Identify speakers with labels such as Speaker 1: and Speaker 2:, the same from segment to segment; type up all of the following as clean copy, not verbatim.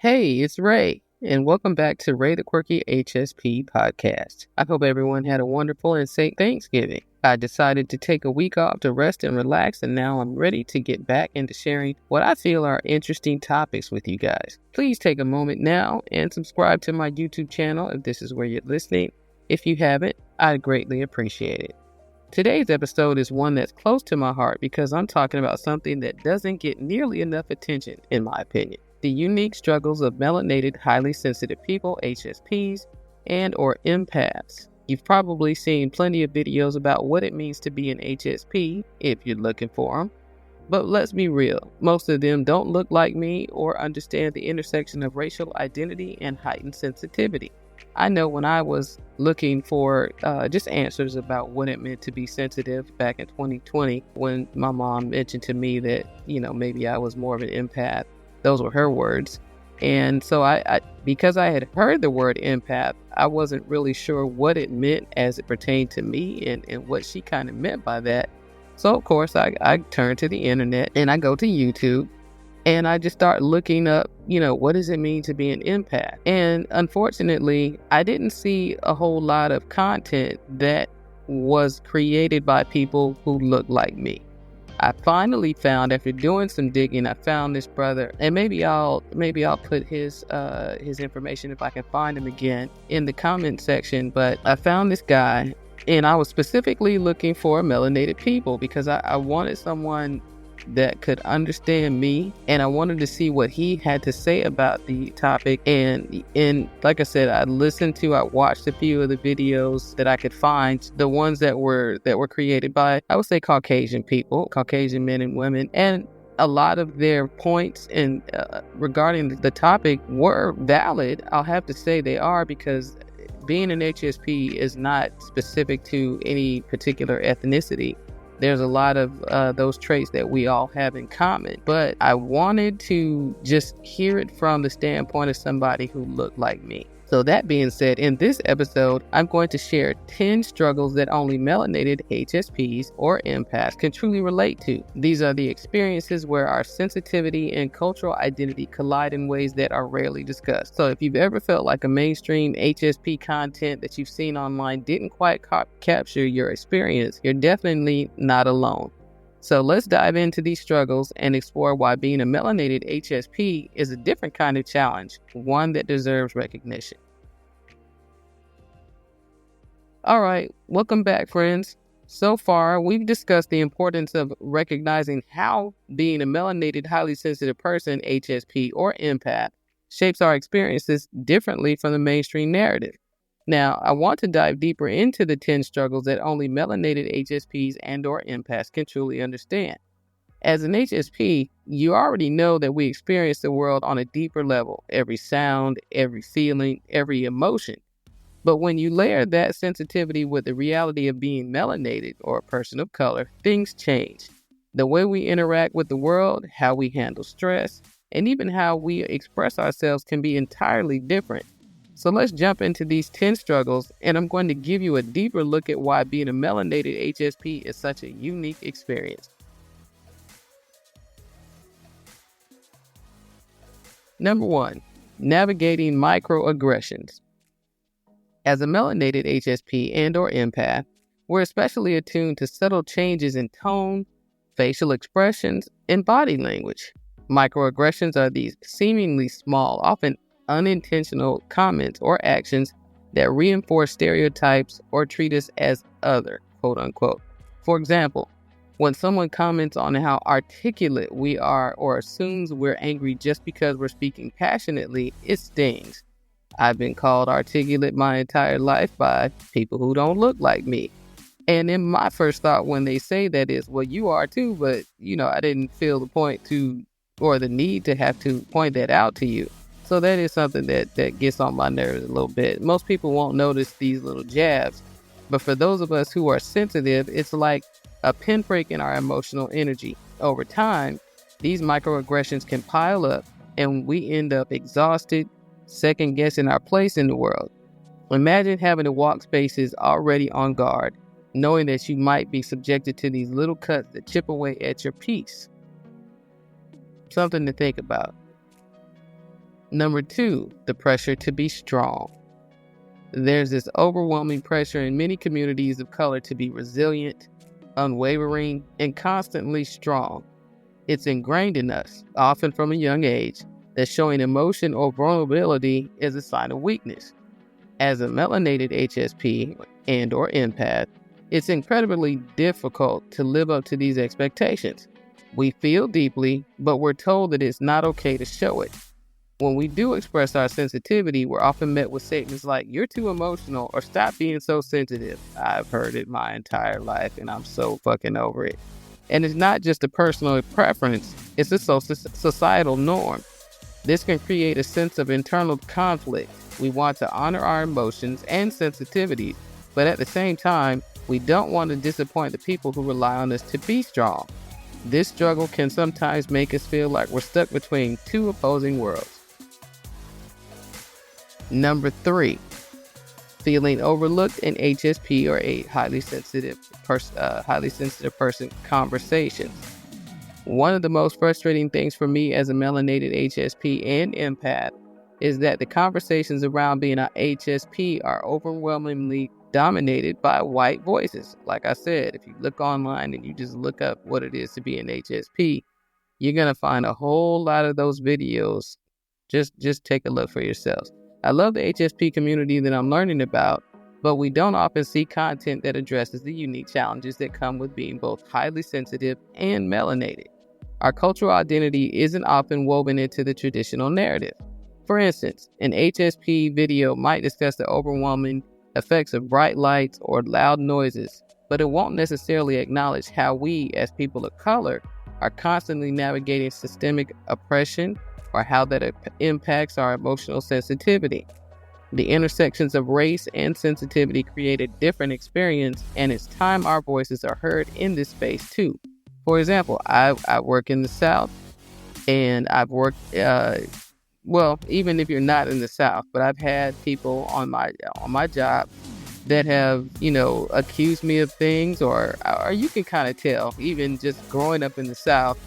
Speaker 1: Hey, it's Raye, and welcome back to Raye the Quirky HSP podcast. I hope everyone had a wonderful and safe Thanksgiving. I decided to take a week off to rest and relax, and now I'm ready to get back into sharing what I feel are interesting topics with you guys. Please take a moment now and subscribe to my YouTube channel if this is where you're listening. If you haven't, I'd greatly appreciate it. Today's episode is one that's close to my heart because I'm talking about something that doesn't get nearly enough attention, in my opinion. The unique struggles of melanated, highly sensitive people, HSPs, and or empaths. You've probably seen plenty of videos about what it means to be an HSP, if you're looking for them. But let's be real, most of them don't look like me or understand the intersection of racial identity and heightened sensitivity. I know when I was looking for just answers about what it meant to be sensitive back in 2020, when my mom mentioned to me that, maybe I was more of an empath. Those were her words. And so I because I had heard the word empath, I wasn't really sure what it meant as it pertained to me and what she kind of meant by that. So, of course, I turn to the internet and I go to YouTube and I just start looking up, what does it mean to be an empath? And unfortunately, I didn't see a whole lot of content that was created by people who look like me. I finally found, after doing some digging, I found this brother, and maybe I'll put his information, if I can find him again, in the comment section. But I found this guy, and I was specifically looking for melanated people because I wanted someone that could understand me, and I wanted to see what he had to say about the topic. And like I said, I watched a few of the videos that I could find, the ones that were created by, I would say, Caucasian people, Caucasian men and women, and a lot of their points regarding the topic were valid. I'll have to say they are, because being an HSP is not specific to any particular ethnicity. There's a lot of those traits that we all have in common, but I wanted to just hear it from the standpoint of somebody who looked like me. So that being said, in this episode, I'm going to share 10 struggles that only melanated HSPs or empaths can truly relate to. These are the experiences where our sensitivity and cultural identity collide in ways that are rarely discussed. So if you've ever felt like a mainstream HSP content that you've seen online didn't quite capture your experience, you're definitely not alone. So let's dive into these struggles and explore why being a melanated HSP is a different kind of challenge, one that deserves recognition. All right, welcome back, friends. So far, we've discussed the importance of recognizing how being a melanated, highly sensitive person, HSP or empath, shapes our experiences differently from the mainstream narrative. Now, I want to dive deeper into the 10 struggles that only melanated HSPs and or empaths can truly understand. As an HSP, you already know that we experience the world on a deeper level, every sound, every feeling, every emotion. But when you layer that sensitivity with the reality of being melanated or a person of color, things change. The way we interact with the world, how we handle stress, and even how we express ourselves can be entirely different. So let's jump into these 10 struggles, and I'm going to give you a deeper look at why being a melanated HSP is such a unique experience. Number 1, navigating microaggressions. As a melanated HSP and or empath, we're especially attuned to subtle changes in tone, facial expressions, and body language. Microaggressions are these seemingly small, often unintentional comments or actions that reinforce stereotypes or treat us as other, quote unquote. For example, when someone comments on how articulate we are or assumes we're angry just because we're speaking passionately, it stings. I've been called articulate my entire life by people who don't look like me. And then my first thought when they say that is, well, you are too, but I didn't feel the point to, or the need to have to point that out to you. So that is something that gets on my nerves a little bit. Most people won't notice these little jabs, but for those of us who are sensitive, it's like a pinprick in our emotional energy. Over time, these microaggressions can pile up and we end up exhausted, second guessing our place in the world. Imagine having to walk spaces already on guard, knowing that you might be subjected to these little cuts that chip away at your peace. Something to think about. Number 2, the pressure to be strong. There's this overwhelming pressure in many communities of color to be resilient, unwavering, and constantly strong. It's ingrained in us, often from a young age, that showing emotion or vulnerability is a sign of weakness. As a melanated HSP and or empath, it's incredibly difficult to live up to these expectations. We feel deeply, but we're told that it's not okay to show it. When we do express our sensitivity, we're often met with statements like, "You're too emotional," or "Stop being so sensitive." I've heard it my entire life, and I'm so fucking over it. And it's not just a personal preference, it's a societal norm. This can create a sense of internal conflict. We want to honor our emotions and sensitivities, but at the same time, we don't want to disappoint the people who rely on us to be strong. This struggle can sometimes make us feel like we're stuck between two opposing worlds. Number 3, feeling overlooked in HSP or a highly sensitive person conversations. One of the most frustrating things for me as a melanated HSP and empath is that the conversations around being an HSP are overwhelmingly dominated by white voices. Like I said, if you look online and you just look up what it is to be an HSP, you're going to find a whole lot of those videos. Just take a look for yourselves. I love the HSP community that I'm learning about, but we don't often see content that addresses the unique challenges that come with being both highly sensitive and melanated. Our cultural identity isn't often woven into the traditional narrative. For instance, an HSP video might discuss the overwhelming effects of bright lights or loud noises, but it won't necessarily acknowledge how we, as people of color, are constantly navigating systemic oppression or how that impacts our emotional sensitivity. The intersections of race and sensitivity create a different experience, and it's time our voices are heard in this space too. For example, I work in the South, and I've worked, even if you're not in the South, but I've had people on my job that have, accused me of things, or you can kind of tell, even just growing up in the South.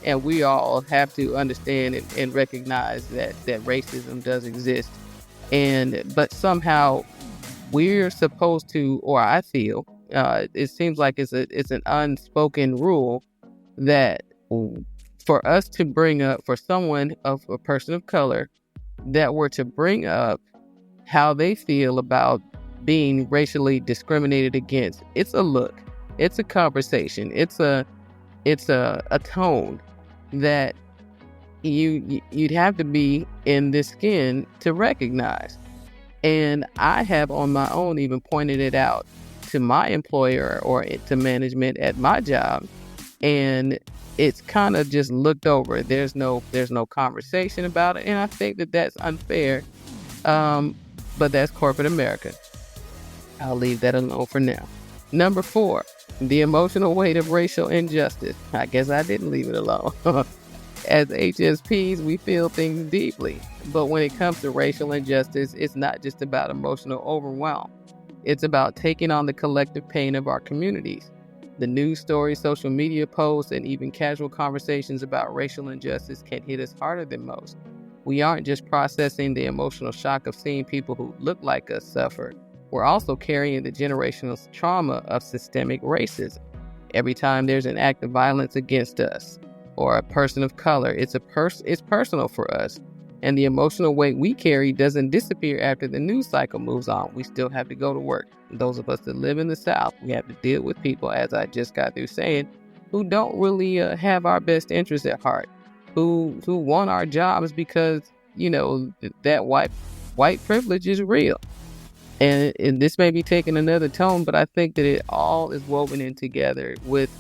Speaker 1: And we all have to understand and recognize that racism does exist. But somehow we're supposed to, or I feel, it seems like it's an unspoken rule that for us to bring up, for someone of a person of color, that we're to bring up how they feel about being racially discriminated against. It's a look, it's a conversation, it's a tone that you'd have to be in this skin to recognize. And I have on my own even pointed it out to my employer or to management at my job, and it's kind of just looked over. There's no conversation about it, and I think that that's unfair. But that's corporate America. I'll leave that alone for now. Number 4, the emotional weight of racial injustice. I guess I didn't leave it alone. As HSPs, we feel things deeply, but when it comes to racial injustice, it's not just about emotional overwhelm. It's about taking on the collective pain of our communities. The news stories, social media posts, and even casual conversations about racial injustice can hit us harder than most. We aren't just processing the emotional shock of seeing people who look like us suffer. We're also carrying the generational trauma of systemic racism. Every time there's an act of violence against us or a person of color, it's personal for us. And the emotional weight we carry doesn't disappear after the news cycle moves on. We still have to go to work. Those of us that live in the South, we have to deal with people, as I just got through saying, who don't really have our best interests at heart, who want our jobs because, that white privilege is real. And this may be taking another tone, but I think that it all is woven in together with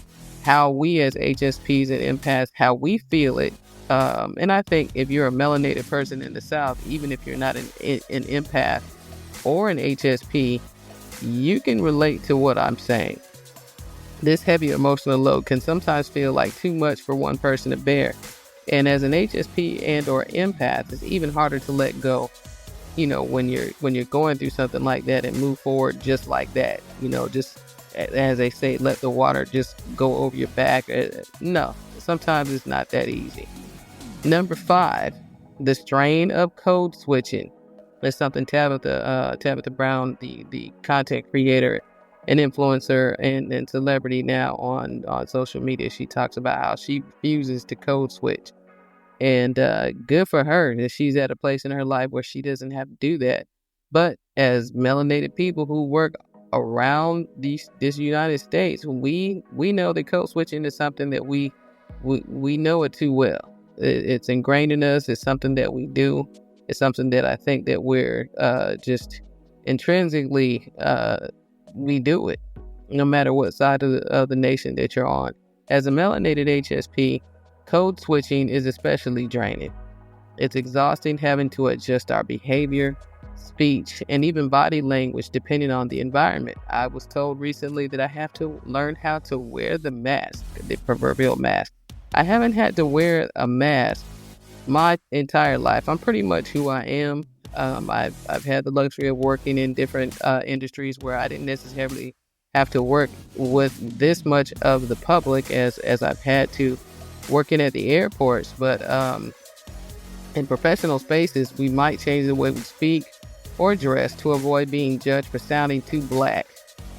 Speaker 1: how we as HSPs and empaths, how we feel it. And I think if you're a melanated person in the South, even if you're not an empath or an HSP, you can relate to what I'm saying. This heavy emotional load can sometimes feel like too much for one person to bear. And as an HSP and or empath, it's even harder to let go, when you're going through something like that and move forward just like that, just as they say, let the water just go over your back. No, sometimes it's not that easy. Number 5, The strain of code switching. That's something Tabitha Brown, the content creator and influencer and celebrity now on social media. She talks about how she refuses to code switch. And good for her that she's at a place in her life where she doesn't have to do that. But as melanated people who work around this United States, we know that code switching is something that we know it too well. It's ingrained in us. It's something that we do. It's something that I think that we're just intrinsically we do it, no matter what side of the nation that you're on. As a melanated HSP, code switching is especially draining. It's exhausting having to adjust our behavior, speech, and even body language depending on the environment. I was told recently that I have to learn how to wear the mask, the proverbial mask. I haven't had to wear a mask my entire life. I'm pretty much who I am. I've had the luxury of working in different industries where I didn't necessarily have to work with this much of the public as I've had to working at the airports. But in professional spaces, we might change the way we speak or dress to avoid being judged for sounding too black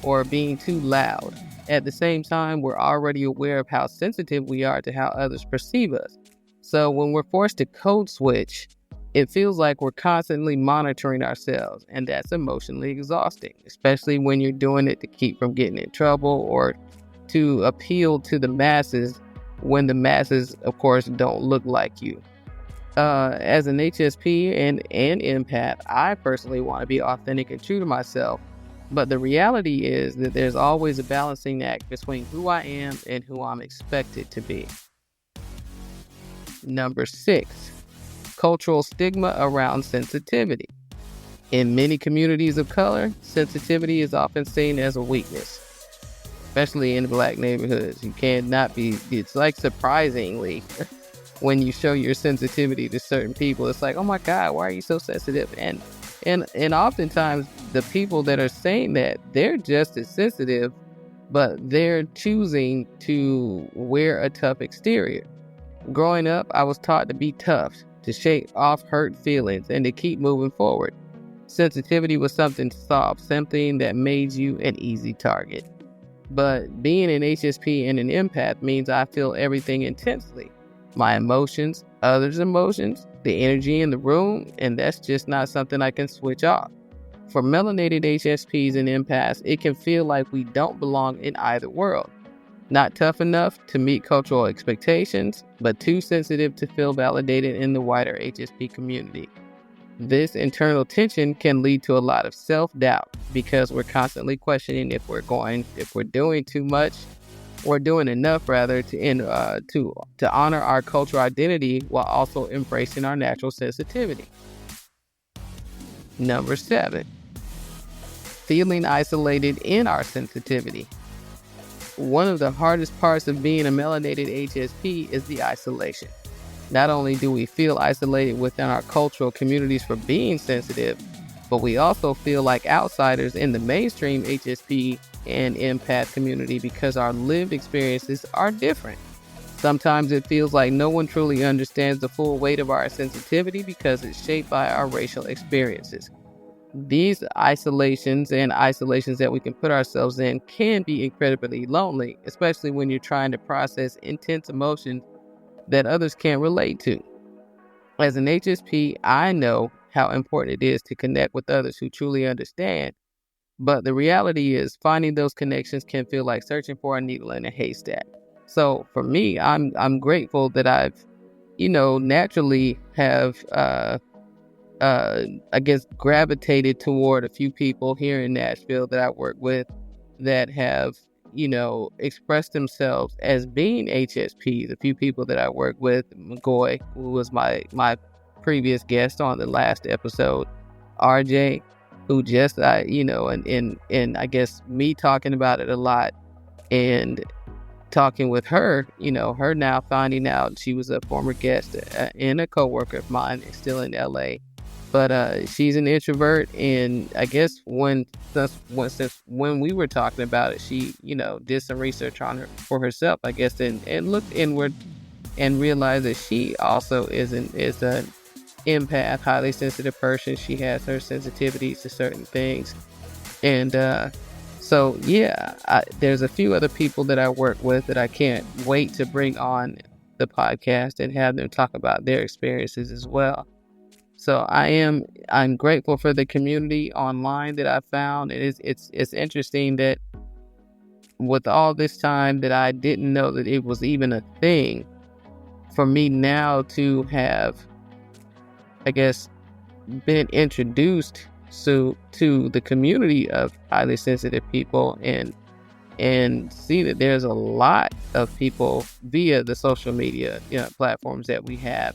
Speaker 1: or being too loud. At the same time, we're already aware of how sensitive we are to how others perceive us. So when we're forced to code switch, it feels like we're constantly monitoring ourselves, and that's emotionally exhausting, especially when you're doing it to keep from getting in trouble or to appeal to the masses when the masses, of course, don't look like you. As an HSP and empath, I personally want to be authentic and true to myself. But the reality is that there's always a balancing act between who I am and who I'm expected to be. Number 6, cultural stigma around sensitivity. In many communities of color, sensitivity is often seen as a weakness, especially in Black neighborhoods. You cannot be, it's like surprisingly, when you show your sensitivity to certain people, it's like, oh my God, why are you so sensitive? And oftentimes the people that are saying that, they're just as sensitive, but they're choosing to wear a tough exterior. Growing up, I was taught to be tough, to shake off hurt feelings, and to keep moving forward. Sensitivity was something soft, something that made you an easy target. But being an HSP and an empath means I feel everything intensely. My emotions, others' emotions, the energy in the room, and that's just not something I can switch off. For melanated HSPs and empaths, it can feel like we don't belong in either world. Not tough enough to meet cultural expectations, but too sensitive to feel validated in the wider HSP community. This internal tension can lead to a lot of self-doubt because we're constantly questioning if we're doing too much or doing enough, rather, to honor our cultural identity while also embracing our natural sensitivity. Number 7, feeling isolated in our sensitivity. One of the hardest parts of being a melanated HSP is the isolation. Not only do we feel isolated within our cultural communities for being sensitive, but we also feel like outsiders in the mainstream HSP and empath community because our lived experiences are different. Sometimes it feels like no one truly understands the full weight of our sensitivity because it's shaped by our racial experiences. These isolations that we can put ourselves in can be incredibly lonely, especially when you're trying to process intense emotions that others can't relate to. As an HSP, I know how important it is to connect with others who truly understand, but the reality is finding those connections can feel like searching for a needle in a haystack. So for me, I'm grateful that I've, naturally have I guess gravitated toward a few people here in Nashville that I work with that have, expressed themselves as being HSPs. A few people that I work with, McGoy, who was my previous guest on the last episode, RJ, who just, and I guess me talking about it a lot and talking with her, her now finding out she was a former guest and a coworker of mine, still in LA. But she's an introvert, and I guess when we were talking about it, she, did some research on her for herself, I guess, and looked inward and realized that she also is an empath, highly sensitive person. She has her sensitivities to certain things. And so, yeah, there's a few other people that I work with that I can't wait to bring on the podcast and have them talk about their experiences as well. So I'm grateful for the community online that I found. It's interesting that with all this time that I didn't know that it was even a thing, for me now to have, I guess, been introduced to the community of highly sensitive people and see that there's a lot of people via the social media platforms that we have,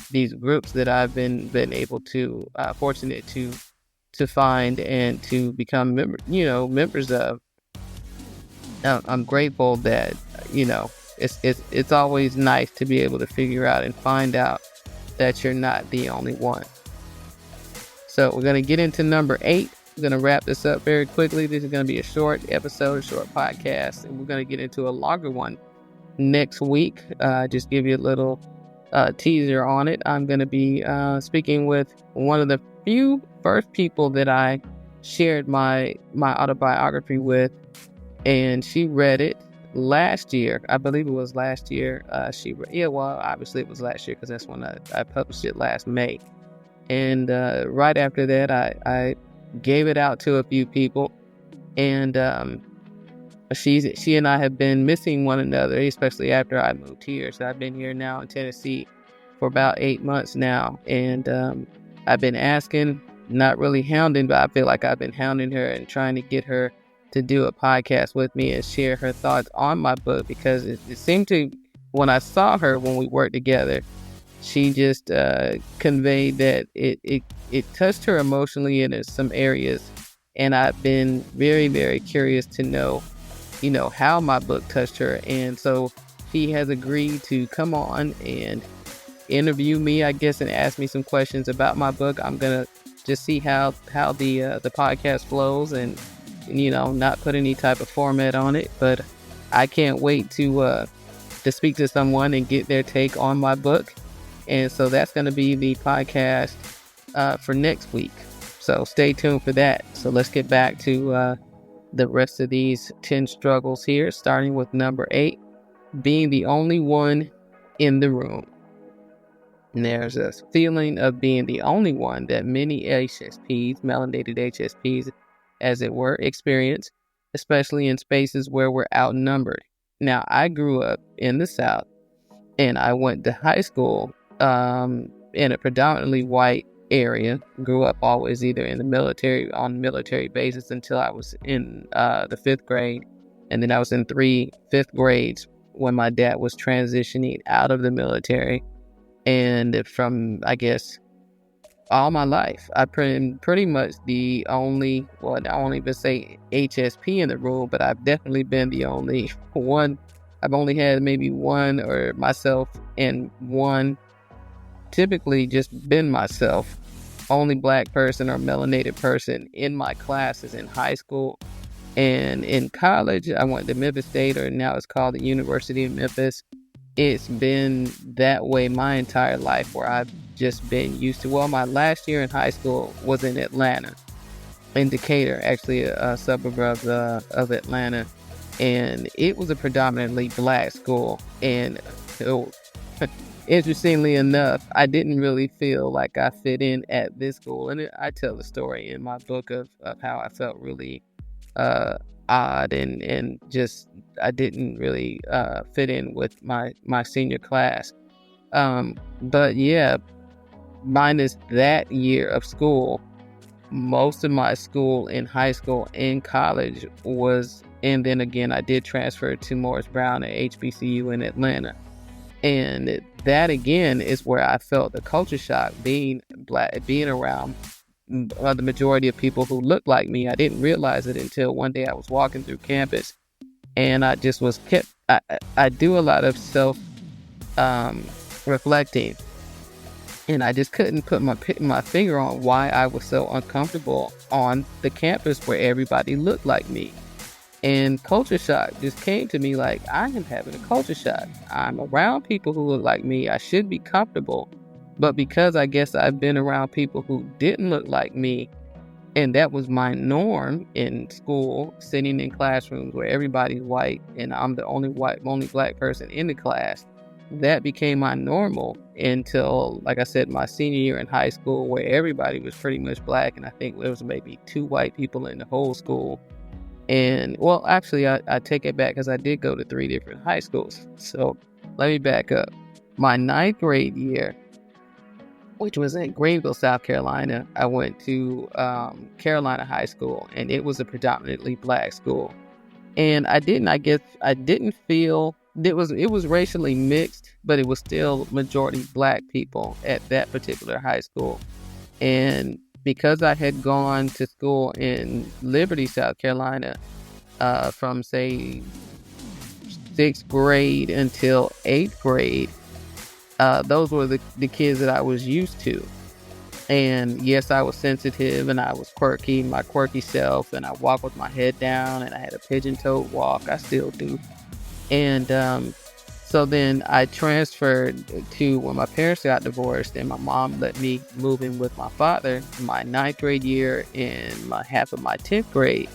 Speaker 1: these groups that I've been able to fortunate to find and to become members of. I'm grateful that it's always nice to be able to figure out and find out that you're not the only one. So we're going to get into number 8. We're going to wrap this up very quickly. This is going to be a short episode, a short podcast, and we're going to get into a longer one next week. Just give you a little teaser on it. I'm going to be speaking with one of the few first people that I shared my autobiography with, and she read it last year. I believe it was last year. Obviously it was last year because that's when I published it last May. And right after that, I gave it out to a few people, and she and I have been missing one another, especially after I moved here. So I've been here now in Tennessee for about 8 months now, and I've been asking, not really hounding, but I feel like I've been hounding her and trying to get her to do a podcast with me and share her thoughts on my book, because it seemed to, when I saw her when we worked together, she just conveyed that it touched her emotionally in some areas, and I've been very, very curious to know, how my book touched her. And so she has agreed to come on and interview me, I guess, and ask me some questions about my book. I'm gonna just see how the podcast flows, and not put any type of format on it. But I can't wait to speak to someone and get their take on my book. And so that's going to be the podcast for next week. So stay tuned for that. So let's get back to the rest of these 10 struggles here, starting with number 8, being the only one in the room. And there's a feeling of being the only one that many HSPs, melanated HSPs, as it were, experience, especially in spaces where we're outnumbered. Now, I grew up in the South, and I went to high school in a predominantly white area. Grew up always either in the military, on military bases, until I was in the 5th grade. And then I was in 3 5th grades when my dad was transitioning out of the military. And from, I guess, all my life, I've been pretty much the only, I don't even say HSP in the room, but I've definitely been the only one. I've only had maybe one, or myself and one, typically just been myself, only black person or melanated person in my classes in high school. And in college, I went to Memphis State, or now it's called the University of Memphis. It's been that way my entire life, where I've just been used to, my last year in high school was in Atlanta, in Decatur, actually a suburb of Atlanta. And it was a predominantly black school. And interestingly enough, I didn't really feel like I fit in at this school. And I tell the story in my book of how I felt really odd and just I didn't really fit in with my senior class. But yeah, minus that year of school, most of my school in high school and college was, and then again, I did transfer to Morris Brown at HBCU in Atlanta. And that again is where I felt the culture shock, being black, being around the majority of people who looked like me. I didn't realize it until one day I was walking through campus, and I just was kept, I do a lot of self reflecting, and I just couldn't put my finger on why I was so uncomfortable on the campus where everybody looked like me. And culture shock just came to me, like, I am having a culture shock. I'm around people who look like me. I should be comfortable, But because I guess I've been around people who didn't look like me, and that was my norm in school, sitting in classrooms where everybody's white and I'm the only black person in the class, that became my normal until, like I said, my senior year in high school, where everybody was pretty much black. And I think there was maybe 2 white people in the whole school. And well, actually, I take it back because I did go to 3 different high schools. So let me back up. My 9th grade year, which was in Greenville, South Carolina, I went to Carolina High School, and it was a predominantly black school. And I didn't feel it was racially mixed, but it was still majority black people at that particular high school. And because I had gone to school in Liberty, South Carolina, from say 6th grade until 8th grade, those were the kids that I was used to. And yes, I was sensitive and I was quirky, my quirky self, and I walked with my head down and I had a pigeon-toed walk. I still do. And so then I transferred to when my parents got divorced, and my mom let me move in with my father. My 9th grade year and half of my 10th grade,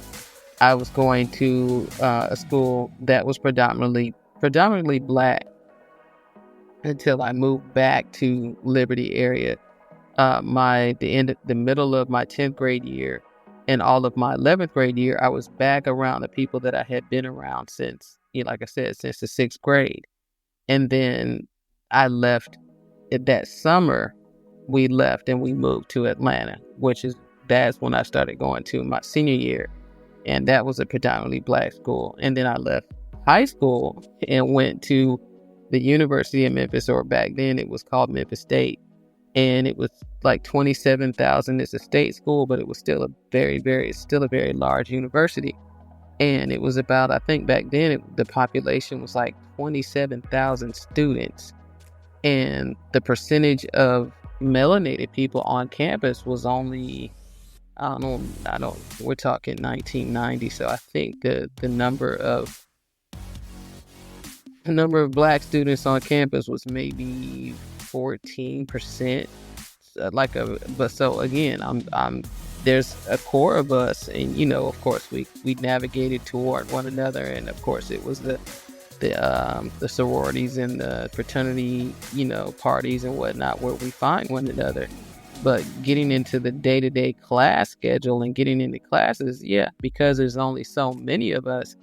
Speaker 1: I was going to a school that was predominantly black until I moved back to Liberty area. The middle of my 10th grade year and all of my 11th grade year, I was back around the people that I had been around since, like I said, since the 6th grade. And then I left that summer. We left and we moved to Atlanta, that's when I started going to my senior year. And that was a predominantly black school. And then I left high school and went to the University of Memphis, or back then it was called Memphis State. And it was like 27,000. It's a state school, but it was still a very large university. And it was about, I think back then, the population was like 27,000 students. And the percentage of melanated people on campus was only, we're talking 1990. So I think the number of black students on campus was maybe 14%. But so again, there's a core of us, and of course we navigated toward one another, and of course it was the sororities and the fraternity, parties and whatnot, where we find one another. But getting into the day-to-day class schedule and getting into classes, because there's only so many of us,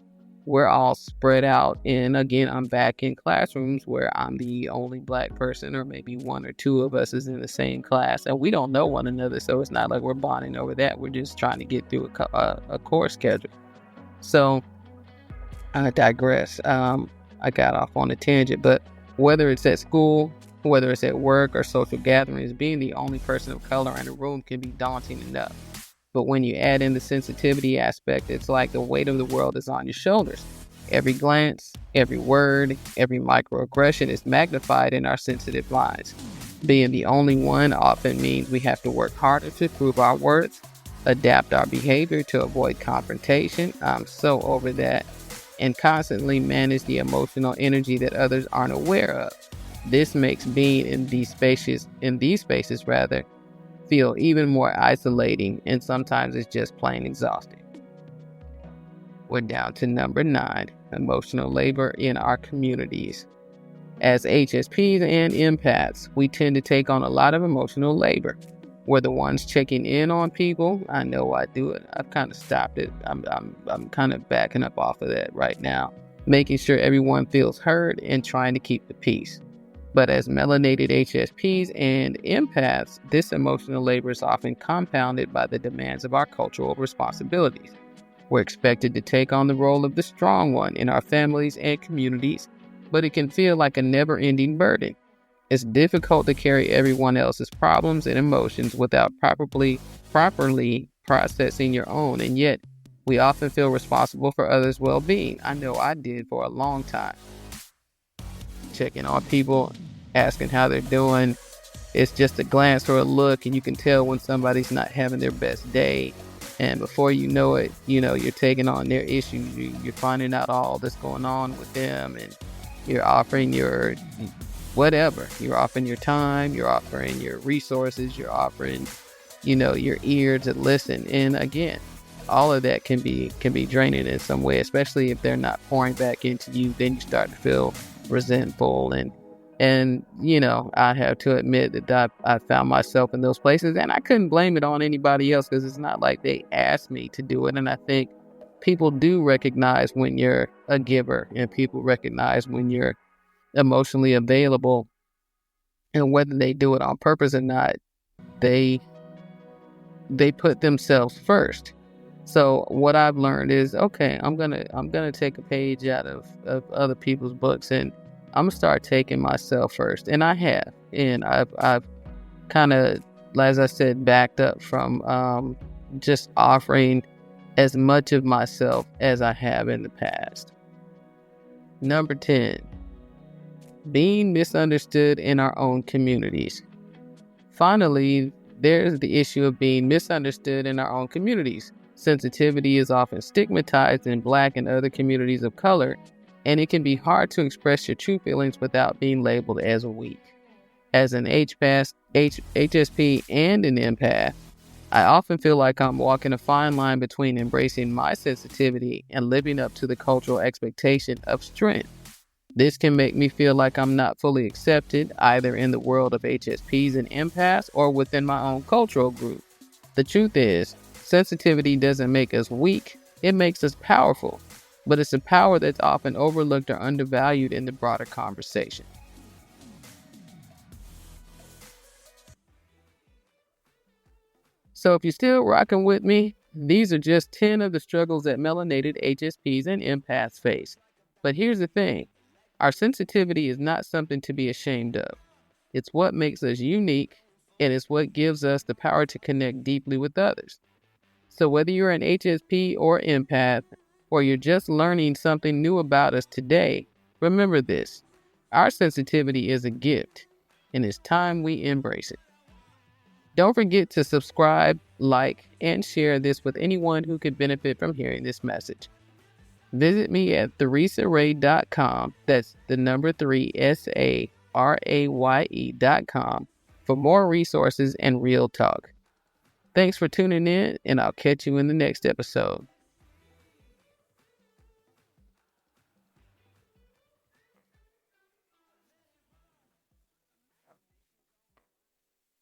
Speaker 1: we're all spread out. And again, I'm back in classrooms where I'm the only black person, or maybe 1 or 2 of us is in the same class, and we don't know one another. So it's not like we're bonding over that. We're just trying to get through a course schedule. So I digress. I got off on a tangent, but whether it's at school, whether it's at work or social gatherings, being the only person of color in a room can be daunting enough. But when you add in the sensitivity aspect, it's like the weight of the world is on your shoulders. Every glance, every word, every microaggression is magnified in our sensitive minds. Being the only one often means we have to work harder to prove our worth, adapt our behavior to avoid confrontation. I'm so over that. And constantly manage the emotional energy that others aren't aware of. This makes being in these spaces feel even more isolating, and sometimes it's just plain exhausting. We're down to number 9, emotional labor in our communities. As HSPs and empaths, we tend to take on a lot of emotional labor. We're the ones checking in on people. I know I do it. I've kind of stopped it. I'm kind of backing up off of that right now, making sure everyone feels heard and trying to keep the peace. But as melanated HSPs and empaths, this emotional labor is often compounded by the demands of our cultural responsibilities. We're expected to take on the role of the strong one in our families and communities, but it can feel like a never-ending burden. It's difficult to carry everyone else's problems and emotions without properly processing your own, and yet we often feel responsible for others' well-being. I know I did for a long time. Checking on people, asking how they're doing. It's just a glance or a look, and you can tell when somebody's not having their best day. And before you know it, you're taking on their issues. You're finding out all that's going on with them, and you're offering your whatever. You're offering your time, you're offering your resources, you're offering, your ear to listen. And again, all of that can be draining in some way, especially if they're not pouring back into you. Then you start to feel resentful, and I have to admit that I found myself in those places, and I couldn't blame it on anybody else because it's not like they asked me to do it. And I think people do recognize when you're a giver, and people recognize when you're emotionally available, and whether they do it on purpose or not, they put themselves first. So what I've learned is, okay, I'm gonna take a page out of other people's books, and I'm gonna start taking myself first. And I have, and I've kind of, as I said, backed up from just offering as much of myself as I have in the past. Number 10, being misunderstood in our own communities. Finally, there's the issue of being misunderstood in our own communities. Sensitivity is often stigmatized in Black and other communities of color, and it can be hard to express your true feelings without being labeled as weak. As an HSP and an empath, I often feel like I'm walking a fine line between embracing my sensitivity and living up to the cultural expectation of strength. This can make me feel like I'm not fully accepted, either in the world of HSPs and empaths or within my own cultural group. The truth is, sensitivity doesn't make us weak, it makes us powerful. But it's a power that's often overlooked or undervalued in the broader conversation. So if you're still rocking with me, these are just 10 of the struggles that melanated HSPs and empaths face. But here's the thing. Our sensitivity is not something to be ashamed of. It's what makes us unique, and it's what gives us the power to connect deeply with others. So whether you're an HSP or empath, or you're just learning something new about us today, remember this. Our sensitivity is a gift, and it's time we embrace it. Don't forget to subscribe, like, and share this with anyone who could benefit from hearing this message. Visit me at theresaRaye.com. That's the number 3 SARAYE.com for more resources and real talk. Thanks for tuning in, and I'll catch you in the next episode.